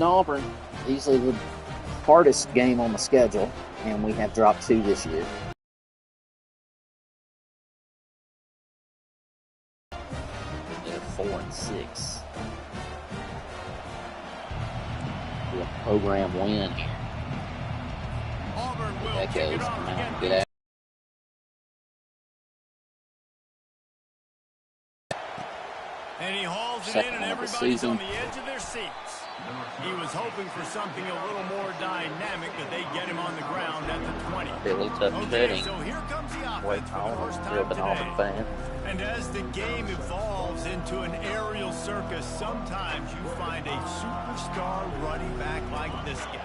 Auburn, easily the hardest game on the schedule, and we have dropped 2 this year. They're 4-6. Be a program win here. Auburn will Echoes come out and get out. And he hauls it Second in, and one of the everybody's season. on the edge of their seats. He was hoping for something a little more dynamic, but they get him on the ground at the 20. Be a little tough betting. So here comes the Wait, offense for the first you're time an Auburn today. fan. And as the game evolves into an aerial circus, sometimes you find a superstar running back like this guy.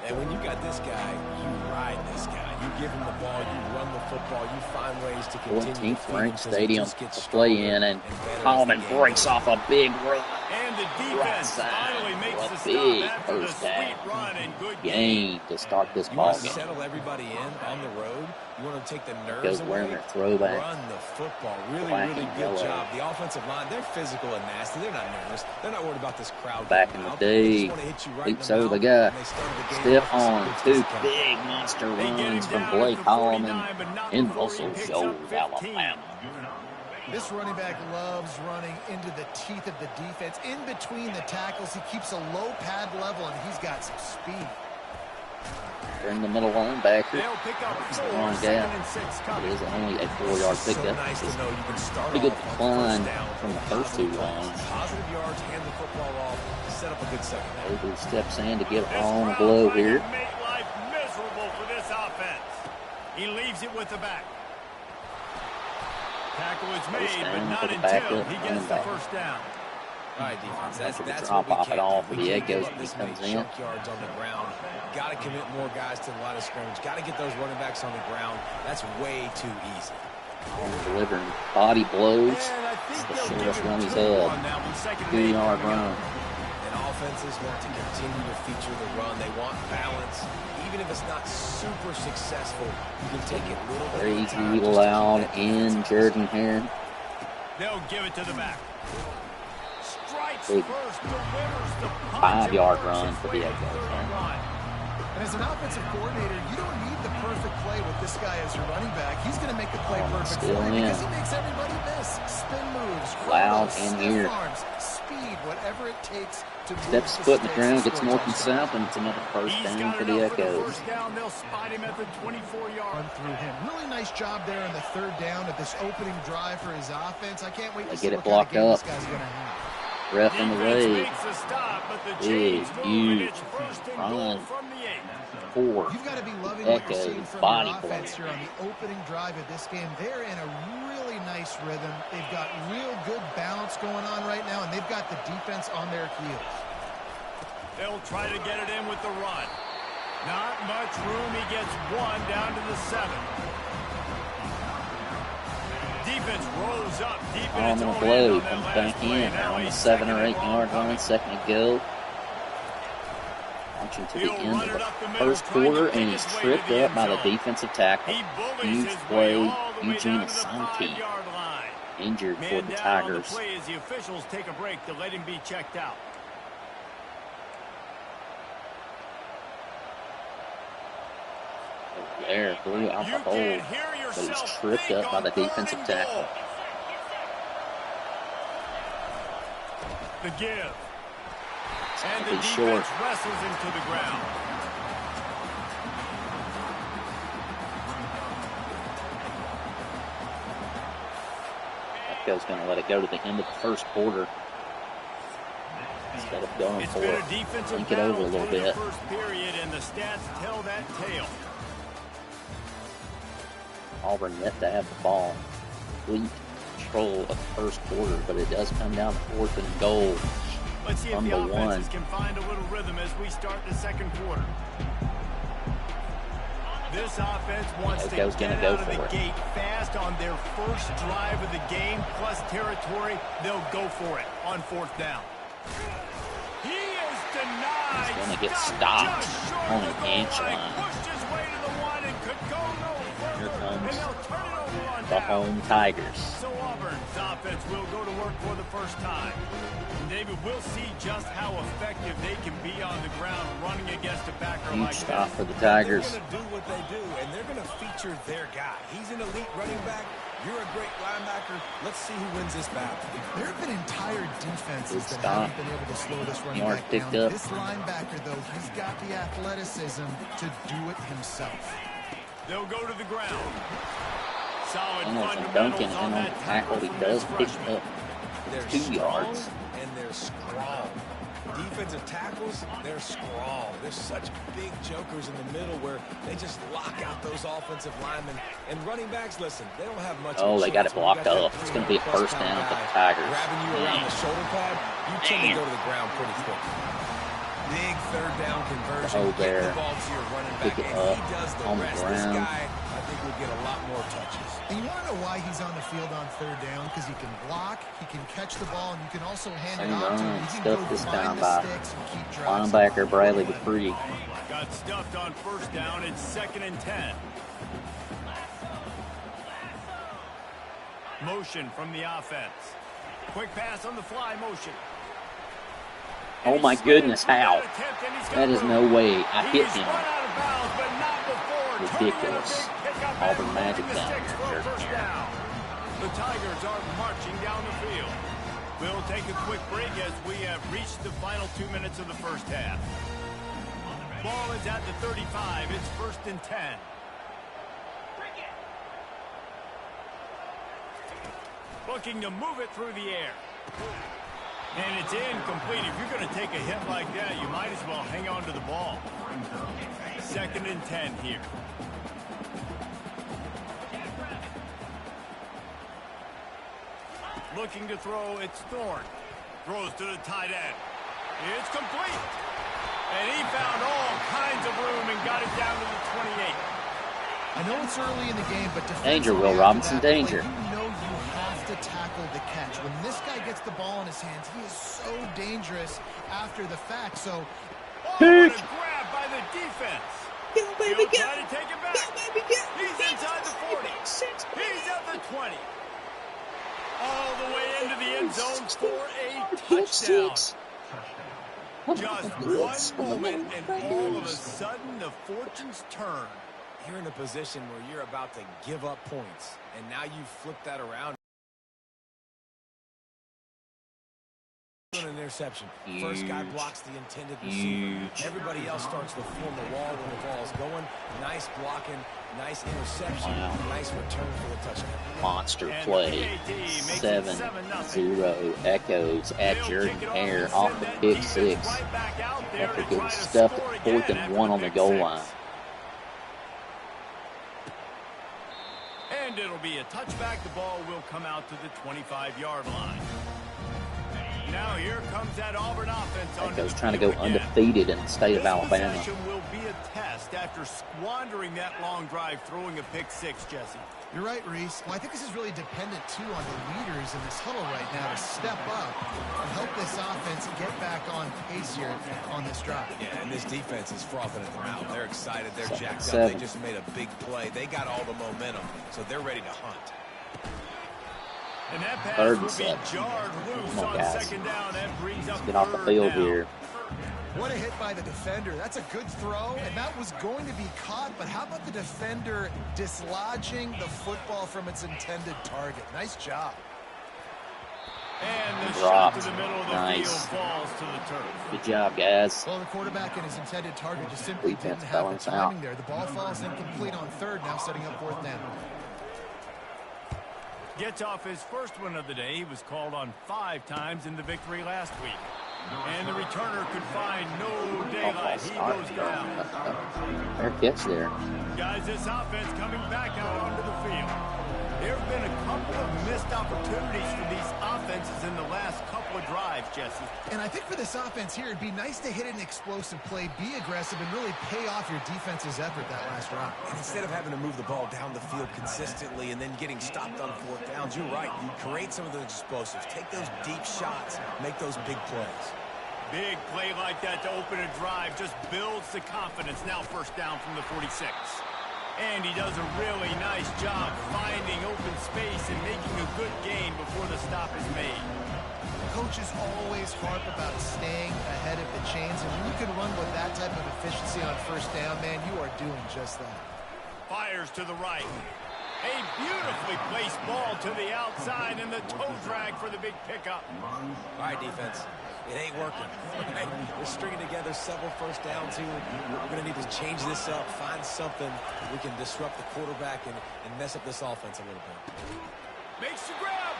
And when you got this guy, you ride this guy. You give him the ball, you run the football, you find ways to continue. 14th ranked stadium to play in, and Coleman breaks off a big run. And the defense finally makes the big stop after the first sweet down run and good game to start this You ball want to game. settle everybody in on the road. You want to take the nerves Goes away. wearing their throwback. Run the football. Really, Black really and good yellow. job. The offensive line, they're physical and nasty. They're not nervous. They're not worried about this crowd. Back in the day, leaps over the guy. Stiff on 2 big monster runs from Blake Coleman in Muscle Shoals, Alabama. This running back loves running into the teeth of the defense. In between the tackles, he keeps a low pad level, and he's got some speed. They're in the middle linebacker. They'll pick up It's the 4, wrong 2nd gap. and 6 It coming. is only a 4-yard pickup. Nice to know you can start Pretty good off on decline first down. from the first 2 runs. Positive yards, hand the football off, set up a good second. Ogle steps in to get This on a crowd blow trying to here. make life miserable for this offense. He leaves it with the back. Tackle is made, First but down not for the until backup he gets running the back. first down. All right, defense. That's After the what drop we off can't at all do. for We the can't give Echoes up when this he comes many in. chunk yards on the ground. Got to commit more guys to the line of scrimmage. Got to get those running backs on the ground. That's way too easy. Delivering body blows. And I It's think the they'll give shortest him run he's 2 had. on that one. 2nd and 8 2-yard coming run. up. And offenses want to continue to feature the run. They want balance. Even if it's not super successful, you can take it little bit Very at a easy time. loud in Jordan here. They'll give it to the back. Strikes Big first, delivers the punch. 5-yard and run works for his the way Echoes. to the 30 line. And as an offensive coordinator, you don't need the perfect play with this guy as your running back. He's going to make the play perfect still for you in. because he makes everybody miss. Spin moves, Loud curls, in stiff here. arms, speed, whatever it takes to Steps move foot in the stakes ground, and gets score a north and touchdown. south, and it's another first He's down got for the enough for the Echoes. first down. They'll spot him at the 24-yard. Run through him. Really nice job there on the 3rd down at this opening drive for his offense. I can't wait to They see get it what kind of blocked game up. this guy's going to have. Ref in the Defense way. makes the stop, but the Big, chains move, and huge it's 1st and goal run. from the 8. 4. You've got to be loving what you're Echoes, seeing from body your offense blow. here on the opening drive of this game. They're in a really nice rhythm. They've got real good balance going on right now, and they've got the defense on their heels. They'll try to get it in with the run. Not much room. He gets 1 down to the 7. Defense rolls up deep in On its the own blow, end on that comes last back play. in. Now On the he's 7 or 2nd 8 and yard long. line, 2nd to go. Launching to the He'll end run of it up the the middle, first trying to quarter, pick and his he's way to tripped the up end by the zone. defensive tackle. He bullies Huge his way play. all the way Eugene down to the Asante 5-yard line. injured for Man the down on the Tigers. play as the officials take a break to let him be checked out. There, blew out the You hole, can hear but yourself he's tripped think up by on the 3rd defensive and tackle. goal. The give. And the He's defense short. wrestles him to the ground. Echo's going to let it go to the end of the first quarter instead of going It's for been it. a defensive Think it over a battle little through the bit. first period, and the stats tell that tale. Auburn yet to have the ball. Complete control of the first quarter, but it does come down to 4th and goal. Let's see if From the the offenses one. can find a little rhythm as we start the 2nd quarter. This offense wants to Echo's get gonna go out of the for it. gate fast on their first drive of the game, plus territory. They'll go for it on 4th down. He is denied. He's gonna get Stopped stopped just short on of an the goal inch line. line. Pushed his way to the 1 and could go no further. Here comes and they'll turn it over on the down. home Tigers. So Auburn's offense will go to work for the first time. And David, we'll see just how effective they can be on the ground running against a backer Huge like stop this. for the Tigers. They're going to do what they do, and they're going to feature their guy. He's an elite running back. You're a great linebacker. Let's see who wins this battle. There have been entire defenses Good that stop. haven't been able to slow this running Mark back picked down. up. This linebacker, though, he's got the athleticism to do it himself. They'll go to the ground. Solid Almost a fundamentals Duncan on and on that the tackle. He from does this pick freshman. up They're 2 strong, yards. and they're strong. Defensive tackles, they're strong. They're such big jokers in the middle where they just lock out those offensive linemen. And running backs, listen, they don't have much. Oh, of a they got it chance when you blocked got up. that It's going to be a 300+ first down pound for the guy Tigers. grabbing you around the shoulder pad. You tend to Damn. go to the ground pretty quick. Big third down conversion. Oh, Get there. the ball to your running Pick back, it and up he does the on the rest. This ground. guy, I think, will get a lot more touches. And you want to know why he's on the field on third down? Because he can block, he can catch the ball, and you can also hand it Same off to him. run, He can stuffed go this find time the by sticks and keep drives. linebacker Bradley Dupree. Got stuffed on first down. It's 2nd and 10. Motion from the offense. Quick pass on the fly motion. Oh my goodness, how? That is no way. I hit him. Ridiculous. Auburn Magic down there. The Tigers are marching down the field. We'll take a quick break as we have reached the final 2 minutes of the first half. Ball is at the 35. It's 1st and 10. Looking to move it through the air. And it's incomplete. If you're going to take a hit like that, you might as well hang on to the ball. 2nd and 10 here. Looking to throw, it's Thorne. Throws to the tight end. It's complete. And he found all kinds of room and got it down to the 28. I know it's early in the game, but Danger, defensively Will after Robinson, that play, danger. You know you have to tackle the catch. When this guy gets the ball in his hands, he is so dangerous after the fact. So, what a grab by the defense. Go, baby, He'll try to take it back. Go, baby, go. He's inside the 40. He's at the 20. All the way into the end zone for a touchdown. Just one moment, and all of a sudden, the fortunes turn. You're in a position where you're about to give up points, and now you flip that around. An interception. First guy blocks the intended receiver. Everybody else starts to form the wall when the ball's going. Nice blocking, nice interception, nice return for the touchdown. Monster play. 7-0 echoes at Jordan Hare off the pick six after getting stuffed at 4th and 1 on the goal line. And it'll be a touchback. The ball will come out to the 25-yard line. Now here comes that Auburn offense on Echoes trying to go undefeated in the state of Alabama. This possession will be a test after squandering that long drive, throwing a pick six, Jesse. You're right, Reese. Well, I think this is really dependent, too, on the leaders in this huddle right now to step up and help this offense get back on pace here on this drive. Yeah, and this defense is frothing at the mouth. They're excited. They're jacked up. 7. They just made a big play. They got all the momentum, so they're ready to hunt. And that pass 3rd and will 7. be jarred loose Come on, on guys. 2nd down. That brings up Get off the 3rd field down. here. What a hit by the defender. That's a good throw, and that was going to be caught, but how about the defender dislodging the football from its intended target? Nice job. And the Dropped. shot to the middle of the Nice. field falls to the turf. Good job, guys. Well, the quarterback and his intended target just simply Defense didn't have the balance timing out. there. The ball falls incomplete on 3rd, now setting up 4th down. Gets off his first one of the day. He was called on 5 times in the victory last week. And the returner could find no daylight. He goes down. Fair catch there. Guys, this offense coming back out onto the field. There have been a couple of missed opportunities for these offenses in the last couple of drives, Jesse. And I think for this offense here, it'd be nice to hit an explosive play, be aggressive, and really pay off your defense's effort that last drive. And instead of having to move the ball down the field consistently and then getting stopped on 4th downs, you're right. You create some of those explosives. Take those deep shots. Make those big plays. Big play like that to open a drive just builds the confidence. Now 1st down from the 46. And he does a really nice job finding open space and making a good gain before the stop is made. Coaches always harp about staying ahead of the chains, and when you can run with that type of efficiency on first down, man, you are doing just that. Fires to the right. A beautifully placed ball to the outside, and the toe drag for the big pickup. All right, defense. It ain't working. Right? We're stringing together several first downs here. We're going to need to change this up, find something that we can disrupt the quarterback and mess up this offense a little bit. Makes the grab.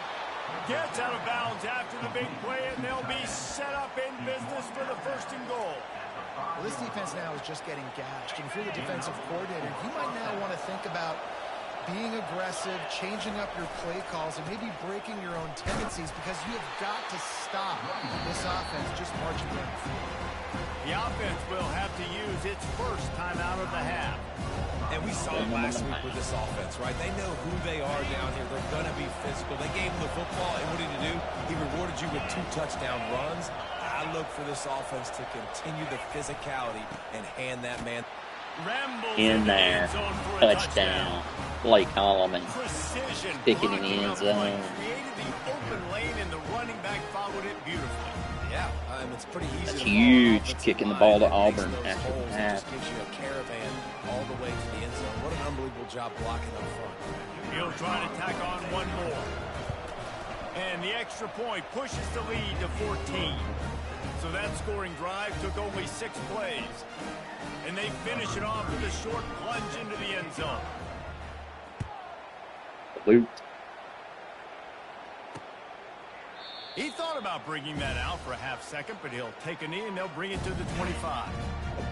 Gets out of bounds after the big play, and they'll be set up in business for the first and goal. Well, this defense now is just getting gashed. And if you're the defensive coordinator, you might now want to think about being aggressive, changing up your play calls, and maybe breaking your own tendencies, because you have got to stop this offense just marching down the field. The offense will have to use its first timeout of the half. And we saw it last week with this offense, right? They know who they are down here. They're going to be physical. They gave him the football, and what did he do? He rewarded you with 2 touchdown runs. I look for this offense to continue the physicality and hand that man in there. Touchdown. Blake Coleman. Sticking in the end zone. Created the open lane, and the running back followed it beautifully. Yeah, it's pretty easy. That's huge, kicking the ball to Auburn after the half. Just gives you a caravan all the way to the end zone. What an unbelievable job blocking up front. He'll try to tack on one more. And the extra point pushes the lead to 14. So that scoring drive took only 6 plays. And they finish it off with a short plunge into the end zone. Looped. He thought about bringing that out for a half second, but he'll take a knee and they'll bring it to the 25.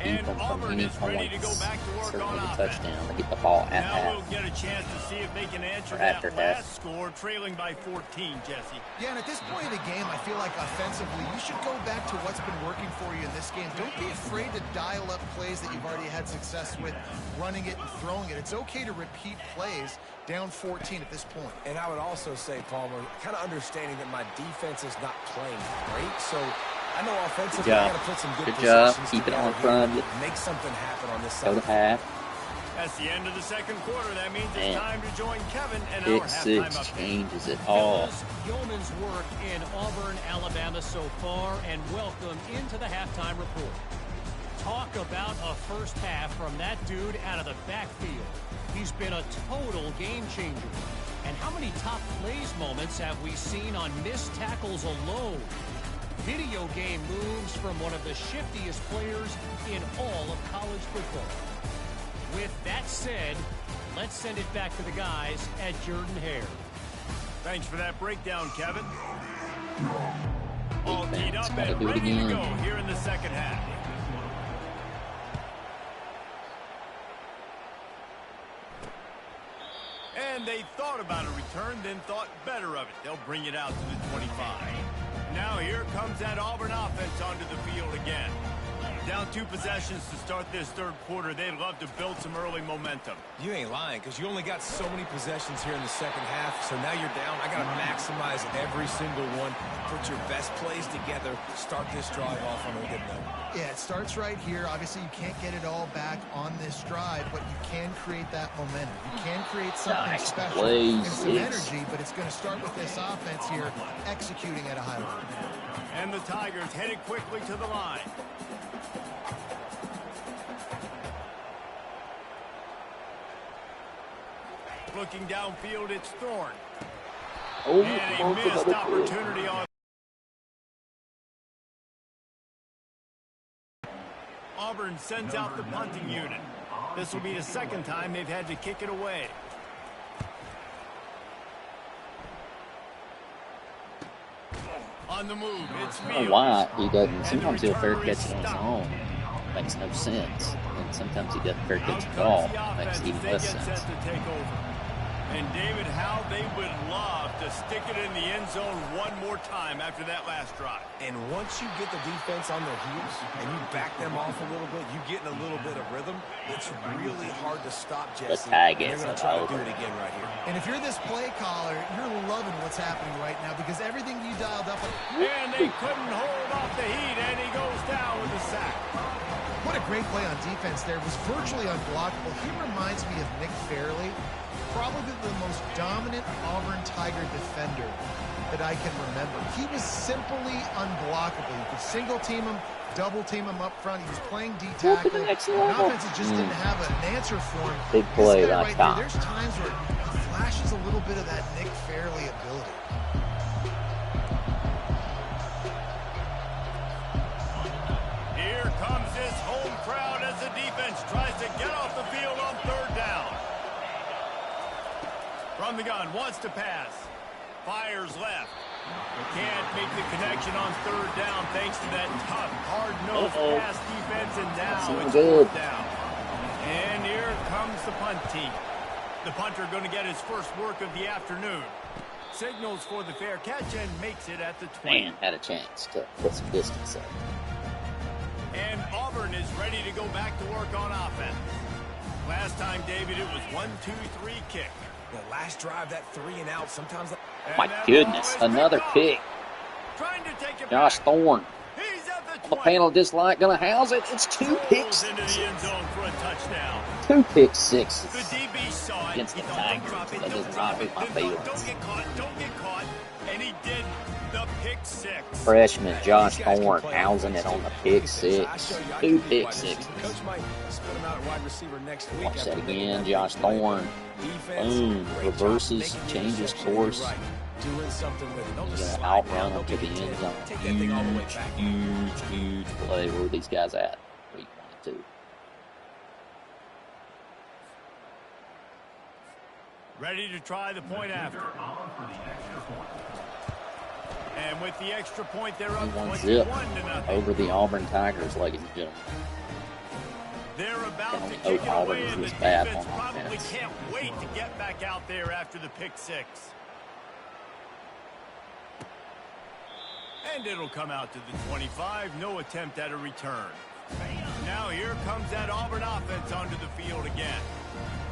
And Auburn is ready to go back to work on offense. Touchdown to get the ball at now half. we'll get a chance to see if they can answer that last score, trailing by 14, Jesse. Yeah, and at this point of the game, I feel like offensively, you should go back to what's been working for you in this game. Don't be afraid to dial up plays that you've already had success with, running it and throwing it. It's okay to repeat plays down 14 at this point. And I would also say, Palmer, kind of understanding that my defense is not playing great, so I know offensively I got to put some good job. Keep it on front. Make something happen on this side. Go to half. That's the end of the second quarter. That means it's time to join Kevin and Pick our six halftime update. changes it all. Yeoman's work in Auburn, Alabama so far, and welcome into the halftime report. Talk about a first half from that dude out of the backfield. He's been a total game changer. And how many top plays moments have we seen on missed tackles alone? Video game moves from one of the shiftiest players in all of college football. With that said, let's send it back to the guys at Jordan-Hare. Thanks for that breakdown, Kevin. All teed up and do it ready to again. go here in the second half. And they thought about a return, then thought better of it. They'll bring it out to the 25. Now here comes that Auburn offense onto the field again. Down 2 possessions to start this third quarter. They'd love to build some early momentum. You ain't lying, because you only got so many possessions here in the second half, so now you're down. I got to maximize every single one. Put your best plays together. Start this drive off on a good note. Yeah, it starts right here. Obviously, you can't get it all back on this drive, but you can create that momentum. You can create something special and some energy, but it's going to start with this offense here executing at a high level. And the Tigers headed quickly to the line. Looking downfield, it's Thorne. Oh, and a missed opportunity on. Auburn sends out the punting unit. This will be the second time they've had to kick it away. On the move, it's I don't know why he doesn't. Sometimes he'll fair catch it on his own. Makes no sense. And sometimes he doesn't fair catch the ball. Makes even less sense. And David, how they would love to stick it in the end zone one more time after that last drive. And once you get the defense on their heels and you back them off a little bit, you get in a little bit of rhythm, it's really hard to stop, Jesse. They're going to try to do it again right here. And if you're this play caller, you're loving what's happening right now because everything you dialed up. And they couldn't hold off the heat, and he goes down with a sack. What a a great play on defense there. It was virtually unblockable. He reminds me of Nick Fairley, probably the most dominant Auburn Tiger defender that I can remember. He was simply unblockable. You could single team him, double team him up front. He was playing D-tackle. And offenses just didn't have an answer for him. Big play that right time. There's times where he flashes a little bit of that Nick Fairley ability. Here comes his home crowd as the defense tries to get off the field on third down. From the gun, wants to pass. Fires left. Can't make the connection on third down thanks to that tough, hard-nosed pass defense, and now it's fourth down. And here comes the punt team. The punter going to get his first work of the afternoon. Signals for the fair catch and makes it at the 20. Man, had a chance to put some distance up. And Auburn is ready to go back to work on offense. Last time, David, it was 1-2-3 kick. The last drive, that 3 and out, sometimes... My goodness, another pick. Trying to take it Josh back. Thorne. He's at the 20. The panel dislike going to house it. It's 2 picks. Into the end zone for a touchdown. 2 pick sixes The DB saw it. against the He thought, Tigers. "Don't drop it, That don't does drop not it, hit my don't feelings. get caught, don't get caught." And he did the pick 6. Freshman Josh Thorne housing it on the pick 6. 2 pick sixes. Coach might split him out at wide receiver next week. Watch that again. Josh Thorne. Boom. Reverses, changes course. Doing something with it. Don't He's just going to slide outrun down, him to the don't get end zone. Take that thing all the way back. Huge play. Where are these guys at? Week 1 and 2. Ready to try the point after. And with the extra point, they're up 1-0 21-0. over the Auburn Tigers, ladies and gentlemen. They're about to Only kick it Auburn away, is and the this bad defense on probably offense. can't wait to get back out there after the pick 6. And it'll come out to the 25. No attempt at a return. Now here comes that Auburn offense onto the field again.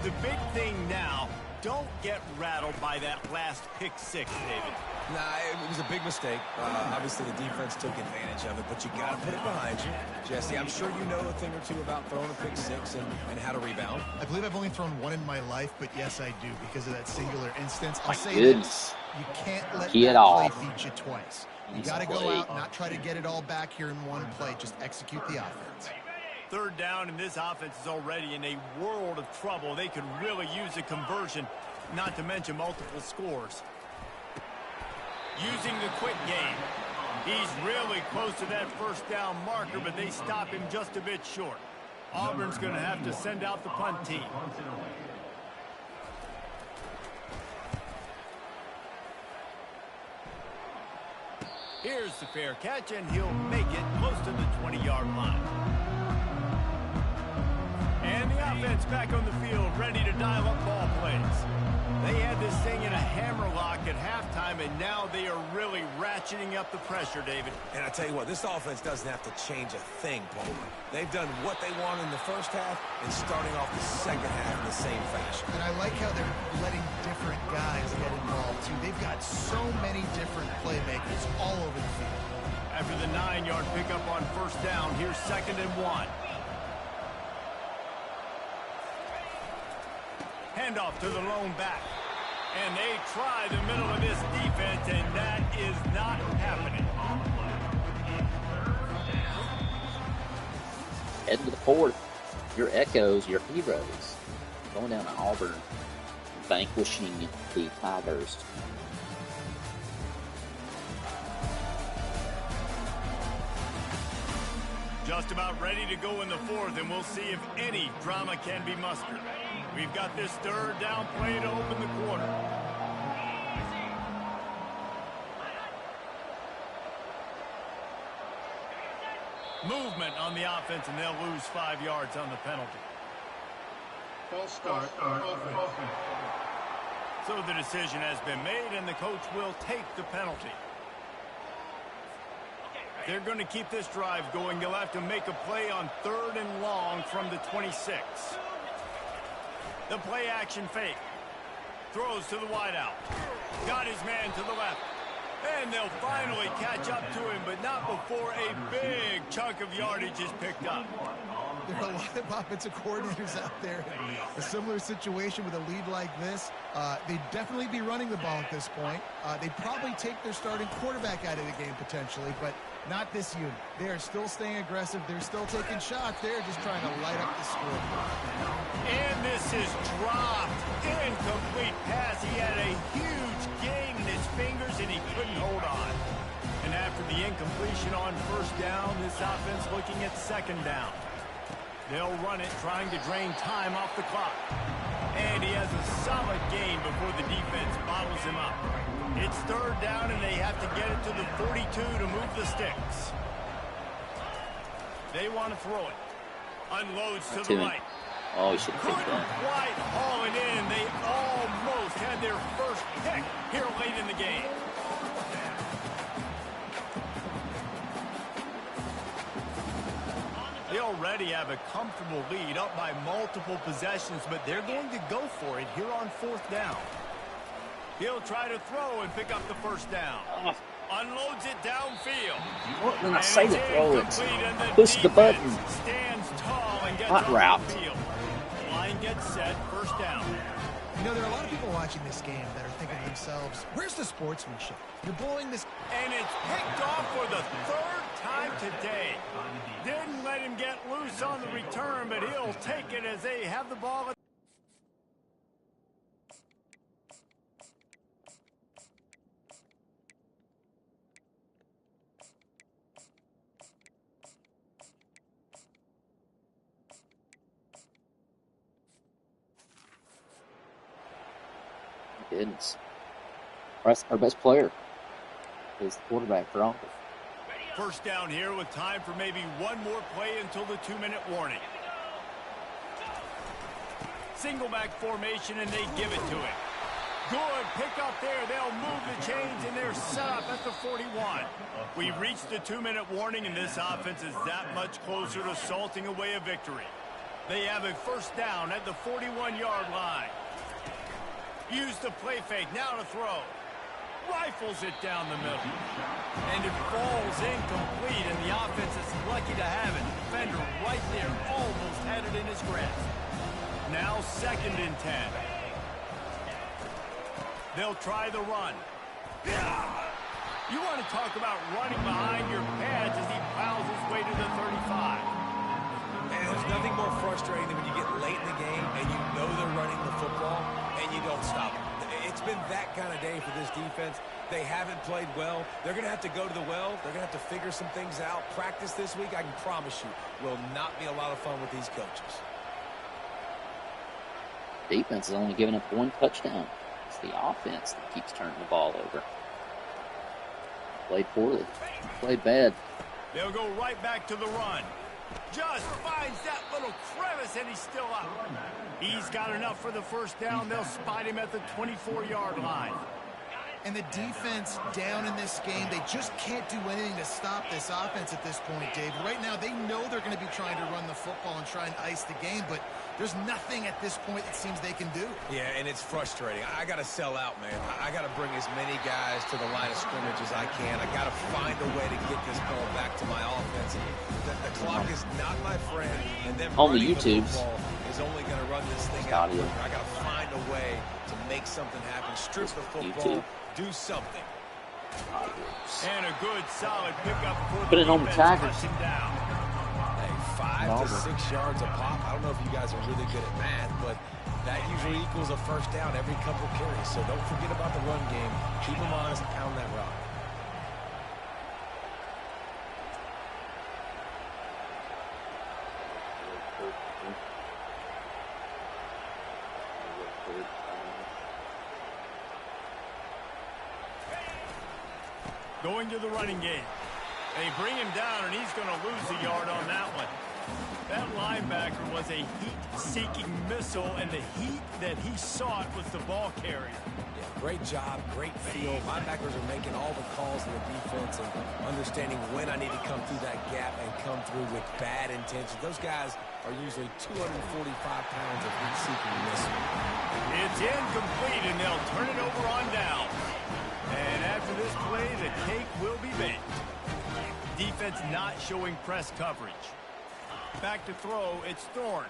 The big thing now, don't get rattled by that last pick 6, David. Nah, it was a big mistake. Obviously, the defense took advantage of it, but you got to put it behind you. Jesse, I'm sure you know a thing or two about throwing a pick 6 and how to rebound. I believe I've only thrown one in my life, but yes, I do because of that singular instance. I'll My say goodness. this. You can't let Get that off. play beat you twice. You He's got to go played. out and not try to get it all back here in one play. Just execute the offense. Third down, and this offense is already in a world of trouble. They could really use a conversion, not to mention multiple scores. Using the quick game. He's really close to that first down marker, but they stop him just a bit short. Auburn's going to have to send out the punt team. Here's the fair catch, and he'll make it close to the 20-yard line. And the offense back on the field, ready to dial up ball plays. They had this thing in a hammerlock at halftime, and now they are really ratcheting up the pressure, David. And I tell you what, this offense doesn't have to change a thing, Paul. They've done what they want in the first half and starting off the second half in the same fashion. And I like how they're letting different guys get involved, too. They've got so many different playmakers all over the field. After the 9-yard pickup on first down, here's 2nd and 1. Handoff to the lone back. And they try the middle of this defense, and that is not happening. Heading to the 4th. Your Echoes, your heroes. Going down to Auburn. Vanquishing the Tigers. Just about ready to go in the 4th, and we'll see if any drama can be mustered. We've got this third down play to open the quarter. Movement on the offense, and they'll lose 5 yards on the penalty. False start. So the decision has been made, and the coach will take the penalty. They're going to keep this drive going. They'll have to make a play on 3rd and long from the 26. The play action fake. Throws to the wideout. Got his man to the left. And they'll finally catch up to him, but not before a big chunk of yardage is picked up. There are a lot of offensive coordinators out there in a similar situation with a lead like this. They'd definitely be running the ball at this point. They'd probably take their starting quarterback out of the game potentially, but not this unit. They are still staying aggressive. They're still taking shots. They're just trying to light up the score. And this is dropped. Incomplete pass. He had a huge gain in his fingers, and he couldn't hold on. And after the incompletion on first down, this offense looking at second down. They'll run it, trying to drain time off the clock. And he has a solid gain before the defense bottles him up. It's third down, and they have to get it to the 42 to move the sticks. They want to throw it. Unloads to the right. Oh, he should have picked Couldn't that. quite haul it in. They almost had their first pick here late in the game. They already have a comfortable lead, up by multiple possessions, but they're going to go for it here on fourth down. He'll try to throw and pick up the first down. Unloads it downfield. What when I say to throw it? And Push the button. Stands tall and gets Hot off route. the field. Line gets set, first down. You know, there are a lot of people watching this game that are thinking to themselves, where's the sportsmanship? You're blowing this. And it's picked off for the third time today. Didn't let him get loose on the return, but he'll take it as they have the ball. Goodness. Our best player is the quarterback for Auburn. First down here with time for maybe one more play until the 2-minute warning. Single back formation, and they give it to him. Good pick up there. They'll move the chains, and they're set up at the 41. We've reached the 2-minute warning, and this offense is that much closer to salting away a victory. They have a first down at the 41-yard line. Use the play fake, now to throw. Rifles it down the middle. And it falls incomplete, and the offense is lucky to have it. Defender right there, almost had it in his grasp. Now second and 10. They'll try the run. You want to talk about running behind your pads as he plows his way to the 35. And there's nothing more frustrating than when you get late in the game and you know they're running the football and you don't stop them. It's been that kind of day for this defense. They haven't played well. They're going to have to go to the well. They're going to have to figure some things out. Practice this week, I can promise you, will not be a lot of fun with these coaches. Defense has only given up one touchdown. It's the offense that keeps turning the ball over. Played poorly. Played bad. They'll go right back to the run. Just finds that little crevice, and he's still up. He's got enough for the first down. They'll spot him at the 24-yard line. And the defense down in this game, they just can't do anything to stop this offense at this point, Dave. Right now, they know they're going to be trying to run the football and try and ice the game, but there's nothing at this point it seems they can do. Yeah, and it's frustrating. I got to sell out, man. I got to bring as many guys to the line of scrimmage as I can. I got to find a way to get this ball back to my offense. The clock is not my friend, and then on the running YouTubes is only going to run this thing out. I got to find a way to make something happen. Strip the football. Do something. And a good solid pickup for Put it on the Tigers. Hey, 5 to 6 yards a pop. I don't know if you guys are really good at math, but that usually equals a first down every couple carries. So don't forget about the run game. Keep them honest, pound that rock. Going to the running game. They bring him down, and he's going to lose a yard on that one. That linebacker was a heat-seeking missile, and the heat that he sought was the ball carrier. Yeah, great job, great feel. Linebackers are making all the calls in the defense and understanding when I need to come through that gap and come through with bad intentions. Those guys are usually 245 pounds of heat-seeking missile. It's incomplete, and they'll turn it over on down. And after this play, the cake will be baked. Defense not showing press coverage. Back to throw, it's Thorne.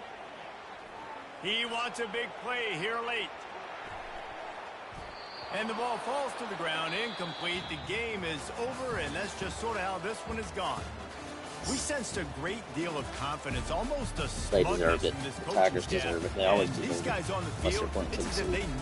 He wants a big play here late. And the ball falls to the ground, incomplete. The game is over, and that's just sort of how this one is gone. We sensed a great deal of confidence, almost a They deserved smugness it. from this The coaching Tigers staff. deserve it. They always And deserve these guys it. on the Unless they're field, playing it's as if Tennessee. they